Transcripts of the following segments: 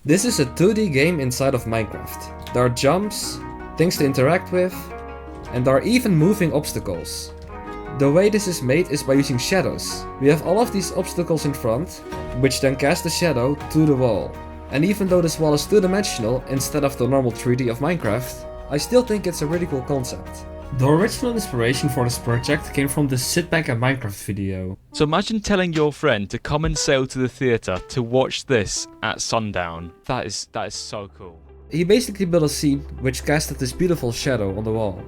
This is a 2D game inside of Minecraft. There are jumps, things to interact with, and there are even moving obstacles. The way this is made is by using shadows. We have all of these obstacles in front, which then cast a shadow to the wall. And even though this wall is two-dimensional instead of the normal 3D of Minecraft, I still think it's a really cool concept. The original inspiration for this project came from the SitBackAndMinecraft video. So imagine telling your friend to come and sail to the theatre to watch this at sundown. That is so cool. He basically built a scene which casted this beautiful shadow on the wall.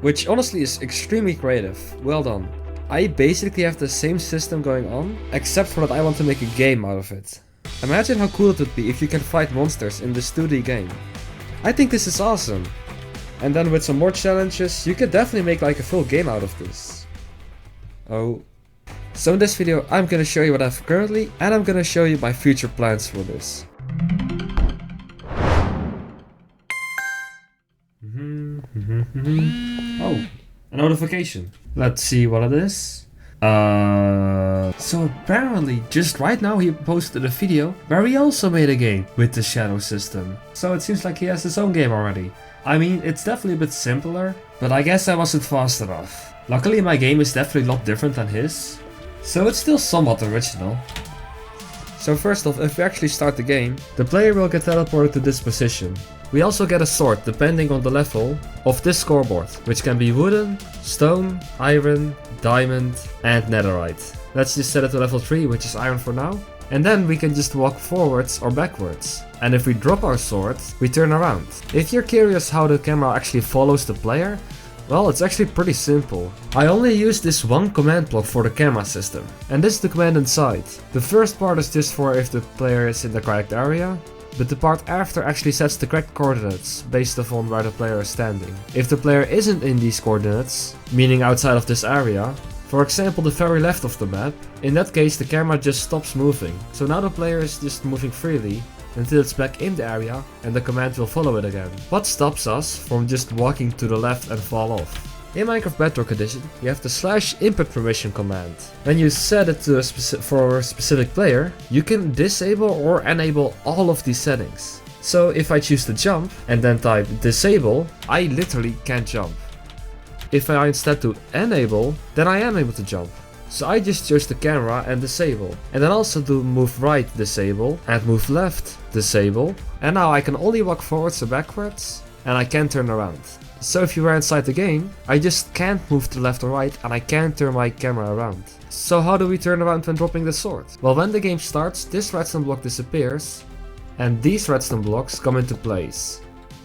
Which honestly is extremely creative. Well done. I basically have the same system going on, except for that I want to make a game out of it. Imagine how cool it would be if you can fight monsters in this 2D game. I think this is awesome. And then with some more challenges, you could definitely make like a full game out of this. Oh. So in this video I'm gonna show you what I have currently, and I'm gonna show you my future plans for this. Oh, a notification. Let's see what it is. So apparently just right now he posted a video where he also made a game with the shadow system. So it seems like he has his own game already. I mean, it's definitely a bit simpler, but I guess I wasn't fast enough. Luckily my game is definitely a lot different than his, so it's still somewhat original. So first off, if we actually start the game, the player will get teleported to this position. We also get a sword depending on the level of this scoreboard, which can be wooden, stone, iron, diamond and netherite. Let's just set it to level 3, which is iron for now. And then we can just walk forwards or backwards. And if we drop our sword, we turn around. If you're curious how the camera actually follows the player, well, it's actually pretty simple. I only use this one command block for the camera system. And this is the command inside. The first part is just for if the player is in the correct area. But the part after actually sets the correct coordinates based upon where the player is standing. If the player isn't in these coordinates, meaning outside of this area, for example the very left of the map, in that case the camera just stops moving. So now the player is just moving freely until it's back in the area and the command will follow it again. What stops us from just walking to the left and fall off? In Minecraft Bedrock Edition, you have the /input permission command. When you set it to for a specific player, you can disable or enable all of these settings. So if I choose to jump and then type disable, I literally can't jump. If I instead do enable, then I am able to jump. So I just chose the camera and disable. And then also do move right disable and move left disable. And now I can only walk forwards or backwards and I can't turn around. So if you were inside the game, I just can't move to left or right and I can't turn my camera around. So how do we turn around when dropping the sword? Well, when the game starts, this redstone block disappears and these redstone blocks come into place.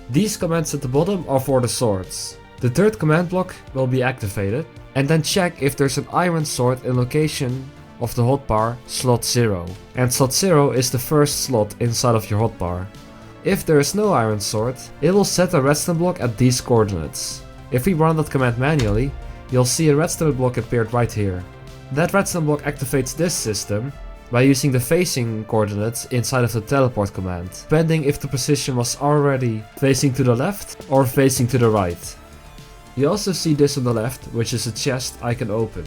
These commands at the bottom are for the swords. The third command block will be activated, and then check if there's an iron sword in location of the hotbar slot 0. And slot 0 is the first slot inside of your hotbar. If there is no iron sword, it will set a redstone block at these coordinates. If we run that command manually, you'll see a redstone block appeared right here. That redstone block activates this system by using the facing coordinates inside of the teleport command, depending if the position was already facing to the left or facing to the right. You also see this on the left, which is a chest I can open.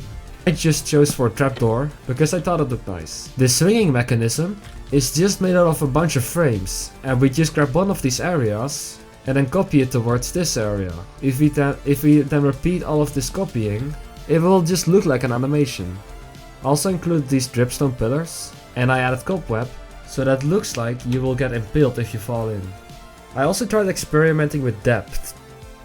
I just chose for a trapdoor because I thought it looked nice. This swinging mechanism is just made out of a bunch of frames, and we just grab one of these areas and then copy it towards this area. If we then repeat all of this copying, it will just look like an animation. I also included these dripstone pillars, and I added cobweb, so that looks like you will get impaled if you fall in. I also tried experimenting with depth.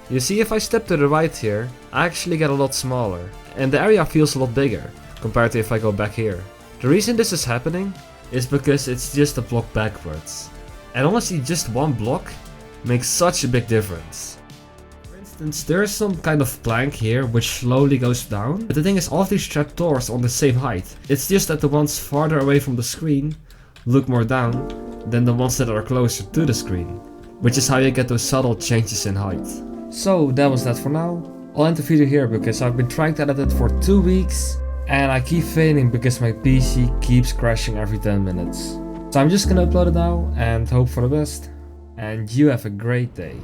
You see, if I step to the right here, I actually get a lot smaller, and the area feels a lot bigger, compared to if I go back here. The reason this is happening is because it's just a block backwards. And honestly, just one block makes such a big difference. For instance, there is some kind of plank here which slowly goes down, but the thing is all of these trapdoors are on the same height. It's just that the ones farther away from the screen look more down than the ones that are closer to the screen, which is how you get those subtle changes in height. So that was that for now. I'll end the video here because I've been trying to edit it for 2 weeks and I keep failing because my PC keeps crashing every 10 minutes. So I'm just gonna upload it now and hope for the best. And you have a great day.